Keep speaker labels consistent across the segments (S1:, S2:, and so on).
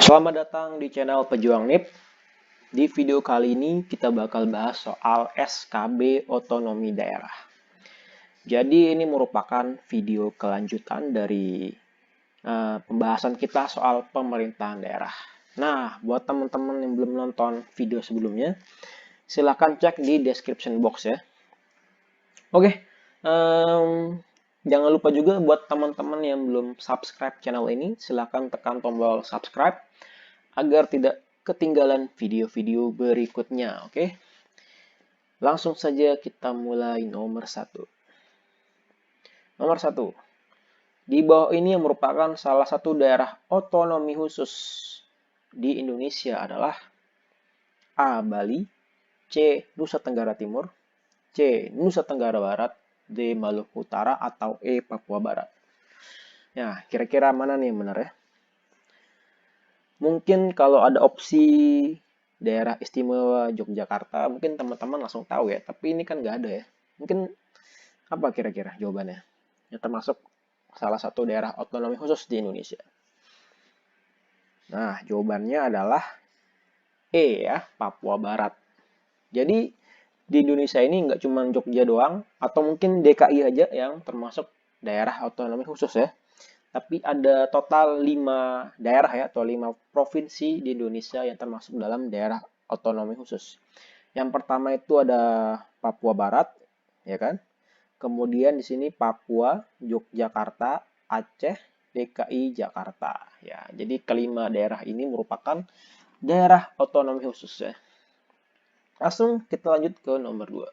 S1: Selamat datang di channel Pejuang NIP. Di video kali ini kita bakal bahas soal SKB Otonomi Daerah. Jadi ini merupakan video kelanjutan dari pembahasan kita soal pemerintahan daerah. Nah, buat teman-teman yang belum nonton video sebelumnya, silahkan cek di description box ya. Oke, jangan lupa juga buat teman-teman yang belum subscribe channel ini, silahkan tekan tombol subscribe agar tidak ketinggalan video-video berikutnya. Oke, langsung saja kita mulai nomor 1. Nomor 1, di bawah ini yang merupakan salah satu daerah otonomi khusus di Indonesia adalah A. Bali, C. Nusa Tenggara Timur, C. Nusa Tenggara Barat, D. Maluku Utara, atau E. Papua Barat. Nah, kira-kira mana nih yang benar ya? Mungkin kalau ada opsi daerah istimewa Yogyakarta, mungkin teman-teman langsung tahu ya. Tapi ini kan nggak ada ya. Mungkin apa kira-kira jawabannya? Yang termasuk salah satu daerah otonomi khusus di Indonesia. Nah, jawabannya adalah E ya, Papua Barat. Jadi di Indonesia ini nggak cuma Jogja doang, atau mungkin DKI aja yang termasuk daerah otonomi khusus ya. Tapi ada total 5 daerah ya, atau 5 provinsi di Indonesia yang termasuk dalam daerah otonomi khusus. Yang pertama itu ada Papua Barat, ya kan? Kemudian di sini Papua, Yogyakarta, Aceh, DKI Jakarta. Ya, jadi kelima daerah ini merupakan daerah otonomi khusus ya. Langsung kita lanjut ke nomor 2.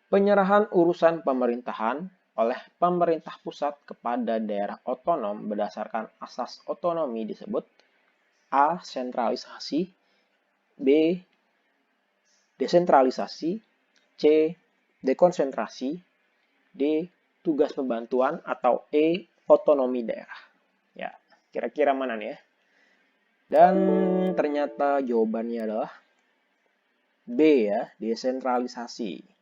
S1: Penyerahan urusan pemerintahan oleh pemerintah pusat kepada daerah otonom berdasarkan asas otonomi disebut A. Sentralisasi, B. Desentralisasi, C. Dekonsentrasi, D. Tugas pembantuan, atau E. Otonomi daerah. Ya, kira-kira mana nih ya? Dan ternyata jawabannya adalah B ya, desentralisasi.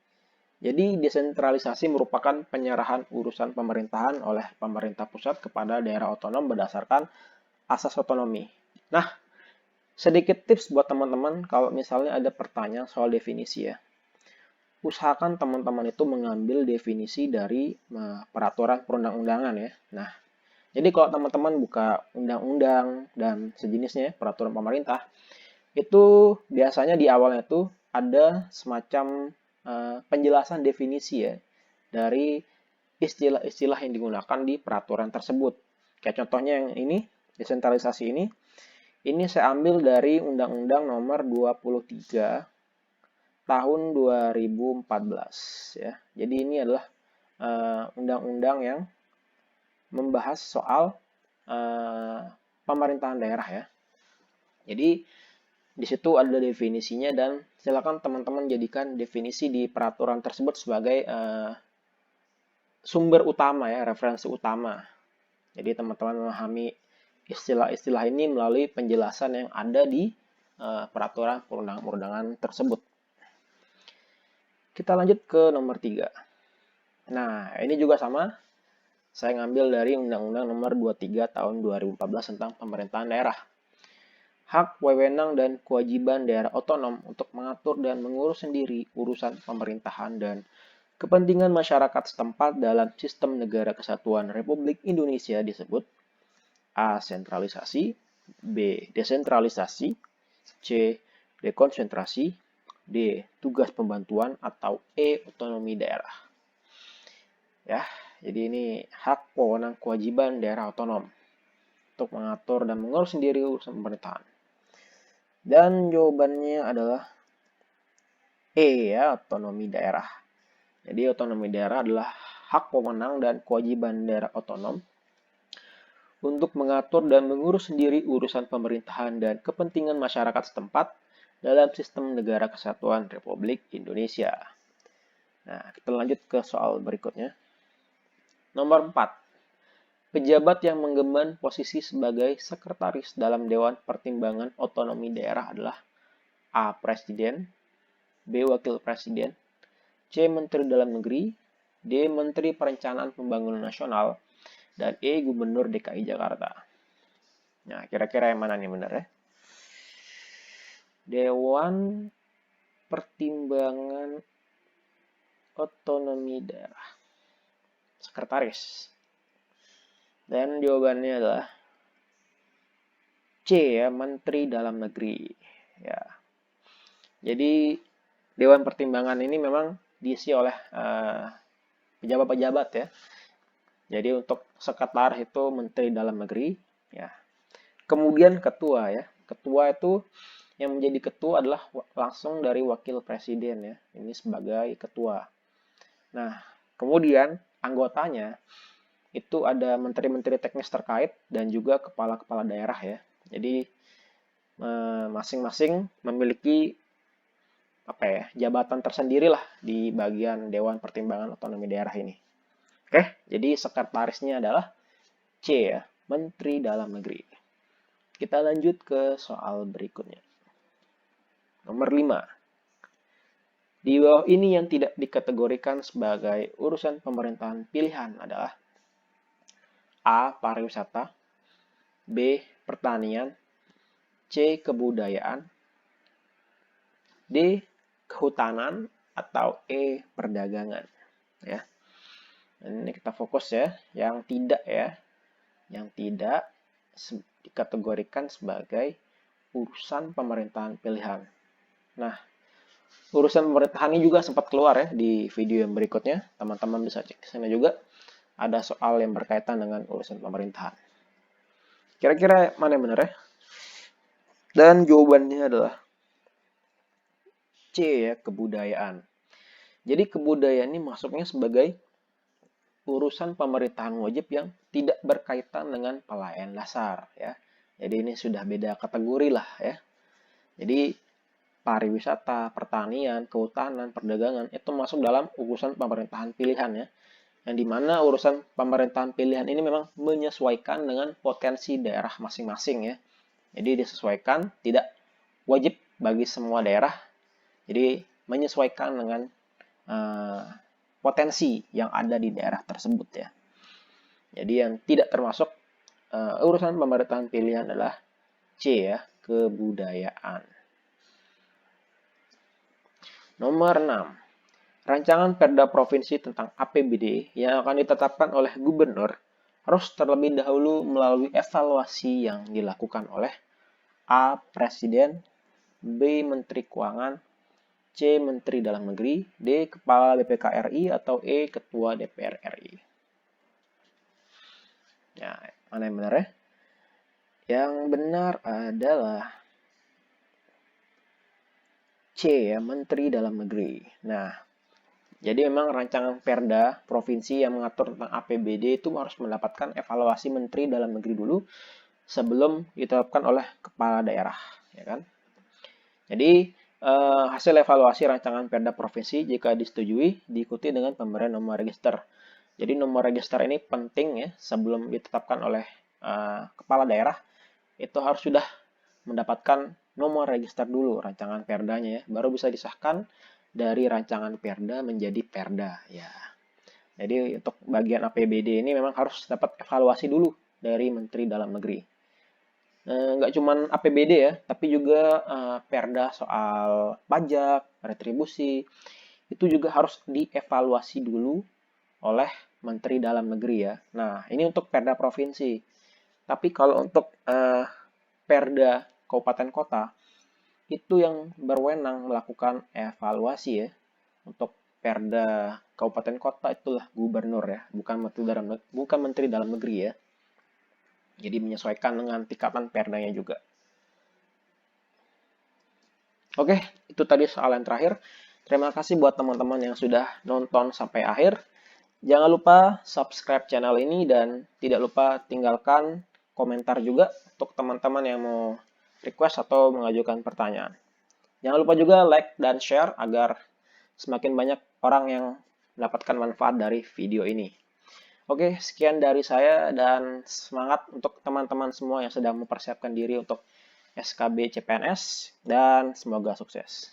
S1: Jadi desentralisasi merupakan penyerahan urusan pemerintahan oleh pemerintah pusat kepada daerah otonom berdasarkan asas otonomi. Nah, sedikit tips buat teman-teman kalau misalnya ada pertanyaan soal definisi ya. Usahakan teman-teman itu mengambil definisi dari peraturan perundang-undangan ya. Nah, jadi kalau teman-teman buka undang-undang dan sejenisnya, peraturan pemerintah, itu biasanya di awalnya tuh ada semacam penjelasan definisi ya dari istilah-istilah yang digunakan di peraturan tersebut. Kayak contohnya yang ini, desentralisasi ini saya ambil dari Undang-Undang Nomor 23 tahun 2014 ya. Jadi ini adalah undang-undang yang membahas soal pemerintahan daerah ya. Jadi di situ ada definisinya dan silakan teman-teman jadikan definisi di peraturan tersebut sebagai sumber utama ya, referensi utama. Jadi teman-teman memahami istilah-istilah ini melalui penjelasan yang ada di peraturan perundang-undangan tersebut. Kita lanjut ke nomor 3. Nah, ini juga sama. Saya ngambil dari Undang-Undang Nomor 23 tahun 2014 tentang pemerintahan daerah. Hak, wewenang, dan kewajiban daerah otonom untuk mengatur dan mengurus sendiri urusan pemerintahan dan kepentingan masyarakat setempat dalam sistem negara kesatuan Republik Indonesia disebut A. Sentralisasi, B. Desentralisasi, C. Dekonsentrasi, D. Tugas pembantuan, atau E. Otonomi daerah. Ya, jadi ini hak, wewenang, kewajiban daerah otonom untuk mengatur dan mengurus sendiri urusan pemerintahan. Dan jawabannya adalah E ya, otonomi daerah. Jadi otonomi daerah adalah hak, wewenang, dan kewajiban daerah otonom untuk mengatur dan mengurus sendiri urusan pemerintahan dan kepentingan masyarakat setempat dalam sistem negara kesatuan Republik Indonesia. Nah, kita lanjut ke soal berikutnya. Nomor 4. Pejabat yang menggemban posisi sebagai sekretaris dalam Dewan Pertimbangan Otonomi Daerah adalah A. Presiden, B. Wakil Presiden, C. Menteri Dalam Negeri, D. Menteri Perencanaan Pembangunan Nasional, dan E. Gubernur DKI Jakarta. Nah, kira-kira yang mana nih benar ya? Dewan Pertimbangan Otonomi Daerah. Sekretaris. Dan jawabannya adalah C ya, Menteri Dalam Negeri. Ya. Jadi Dewan Pertimbangan ini memang diisi oleh pejabat-pejabat ya. Jadi untuk sekretaris itu Menteri Dalam Negeri ya. Kemudian ketua ya. Ketua itu yang menjadi ketua adalah langsung dari wakil presiden ya. Ini sebagai ketua. Nah, kemudian anggotanya itu ada menteri-menteri teknis terkait dan juga kepala-kepala daerah ya. Jadi masing-masing memiliki jabatan tersendiri lah di bagian Dewan Pertimbangan Otonomi Daerah ini. Oke, jadi sekretarisnya adalah C ya, Menteri Dalam Negeri. Kita lanjut ke soal berikutnya. Nomor 5. Di bawah ini yang tidak dikategorikan sebagai urusan pemerintahan pilihan adalah A. Pariwisata, B. Pertanian, C. Kebudayaan, D. Kehutanan, atau E. Perdagangan. Ya. Ini kita fokus ya, yang tidak dikategorikan sebagai urusan pemerintahan pilihan. Nah, urusan pemerintahan ini juga sempat keluar ya di video yang berikutnya. Teman-teman bisa cek di sana juga. Ada soal yang berkaitan dengan urusan pemerintahan. Kira-kira mana yang benar ya? Dan jawabannya adalah C ya, kebudayaan. Jadi kebudayaan ini masuknya sebagai urusan pemerintahan wajib yang tidak berkaitan dengan pelayanan dasar ya. Jadi ini sudah beda kategori lah ya. Jadi pariwisata, pertanian, kehutanan, perdagangan itu masuk dalam urusan pemerintahan pilihan ya. Yang dimana urusan pemerintahan pilihan ini memang menyesuaikan dengan potensi daerah masing-masing ya. Jadi disesuaikan, tidak wajib bagi semua daerah. Jadi menyesuaikan dengan potensi yang ada di daerah tersebut ya. Jadi yang tidak termasuk urusan pemerintahan pilihan adalah C ya, kebudayaan. Nomor 6. Rancangan Perda Provinsi tentang APBD yang akan ditetapkan oleh gubernur harus terlebih dahulu melalui evaluasi yang dilakukan oleh A. Presiden, B. Menteri Keuangan, C. Menteri Dalam Negeri, D. Kepala BPK RI, atau E. Ketua DPR RI. Ya, mana yang benar ya? Yang benar adalah C ya, Menteri Dalam Negeri. Nah, jadi memang rancangan Perda Provinsi yang mengatur tentang APBD itu harus mendapatkan evaluasi Menteri Dalam Negeri dulu sebelum ditetapkan oleh kepala daerah, ya kan? Jadi hasil evaluasi rancangan Perda Provinsi jika disetujui diikuti dengan pemberian nomor register. Jadi nomor register ini penting ya sebelum ditetapkan oleh kepala daerah itu harus sudah mendapatkan nomor register dulu rancangan perdanya ya, baru bisa disahkan dari rancangan perda menjadi perda ya. Jadi untuk bagian APBD ini memang harus dapat evaluasi dulu dari Menteri Dalam Negeri. Nggak cuma APBD ya, tapi juga perda soal pajak, retribusi, itu juga harus dievaluasi dulu oleh Menteri Dalam Negeri ya. Nah, ini untuk perda provinsi. Tapi kalau untuk perda kabupaten kota, itu yang berwenang melakukan evaluasi ya. Untuk perda kabupaten kota itulah gubernur ya, bukan Menteri Dalam Negeri ya. Jadi menyesuaikan dengan tingkatan perdanya juga. Oke, itu tadi soal yang terakhir. Terima kasih buat teman-teman yang sudah nonton sampai akhir. Jangan lupa subscribe channel ini dan tidak lupa tinggalkan komentar juga untuk teman-teman yang mau request atau mengajukan pertanyaan. Jangan lupa juga like dan share agar semakin banyak orang yang mendapatkan manfaat dari video ini. Oke, sekian dari saya dan semangat untuk teman-teman semua yang sedang mempersiapkan diri untuk SKB CPNS dan semoga sukses.